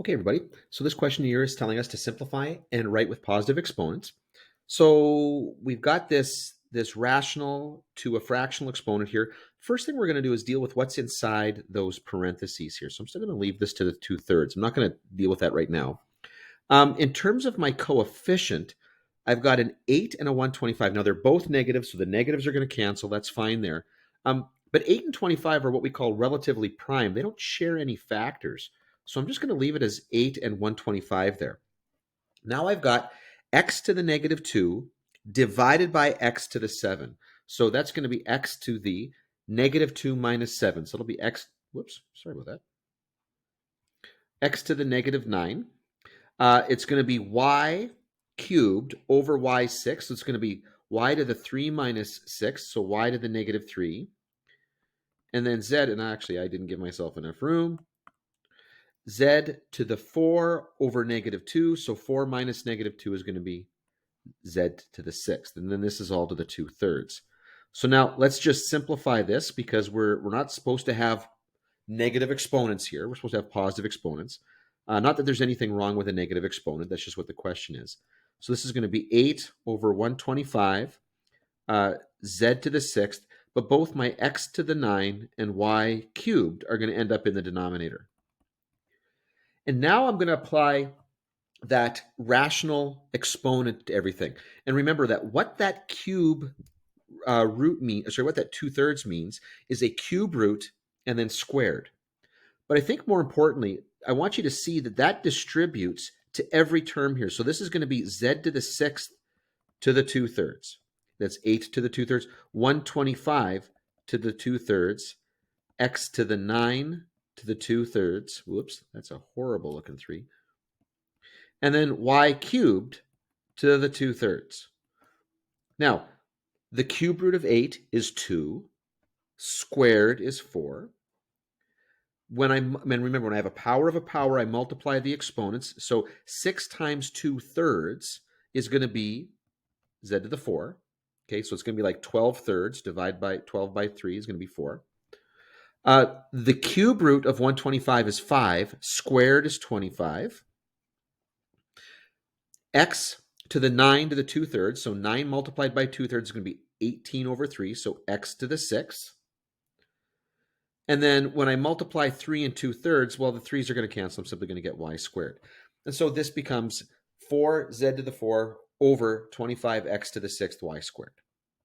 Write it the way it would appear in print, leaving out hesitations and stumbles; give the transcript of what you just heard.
Okay, everybody. So this question here is telling us to simplify and write with positive exponents. So we've got this rational to a fractional exponent here. First thing we're going to do is deal with what's inside those parentheses here. So I'm still going to leave this to the 2/3. I'm not going to deal with that right now. In terms of my coefficient, I've got an 8 and a 125. Now they're both negative, so the negatives are going to cancel. That's fine there. But 8 and 25 are what we call relatively prime. They don't share any factors. So I'm just going to leave it as 8 and 125 there. Now I've got x to the negative 2 divided by x to the 7. So that's going to be x to the negative 2 minus 7. So it'll be x, whoops, sorry about that, x to the negative 9. It's going to be y cubed over y6. So it's going to be y to the 3 minus 6. So y to the negative 3. And then z, and actually I didn't give myself enough room. Z to the 4 over negative 2. So 4 minus negative 2 is going to be z to the 6th. And then this is all to the 2/3. So now let's just simplify this because we're not supposed to have negative exponents here. We're supposed to have positive exponents. Not that there's anything wrong with a negative exponent. That's just what the question is. So this is going to be 8 over 125, z to the 6th. But both my x to the 9 and y cubed are going to end up in the denominator. And now I'm going to apply that rational exponent to everything. And remember that what that cube root means, sorry, what that 2/3 means is a cube root and then squared. But I think more importantly, I want you to see that that distributes to every term here. So this is going to be z to the 6th to the 2/3. That's 8 to the 2/3, 125 to the 2/3, x to the 9 to the 2/3. Whoops, that's a horrible looking 3. And then y cubed to the 2/3. Now, the cube root of 8 is 2. Squared is 4. Remember, when I have a power of a power, I multiply the exponents. So 6 times 2/3 is going to be z to the 4. Okay, so it's going to be like 12/3 divided by 12 by 3 is going to be 4. The cube root of 125 is 5. Squared is 25. X to the 9 to the 2/3. So 9 multiplied by 2/3 is going to be 18 over 3. So x to the 6. And then when I multiply 3 and 2/3, well, the 3's are going to cancel. I'm simply going to get y squared. And so this becomes 4z to the 4 over 25x to the 6th y squared.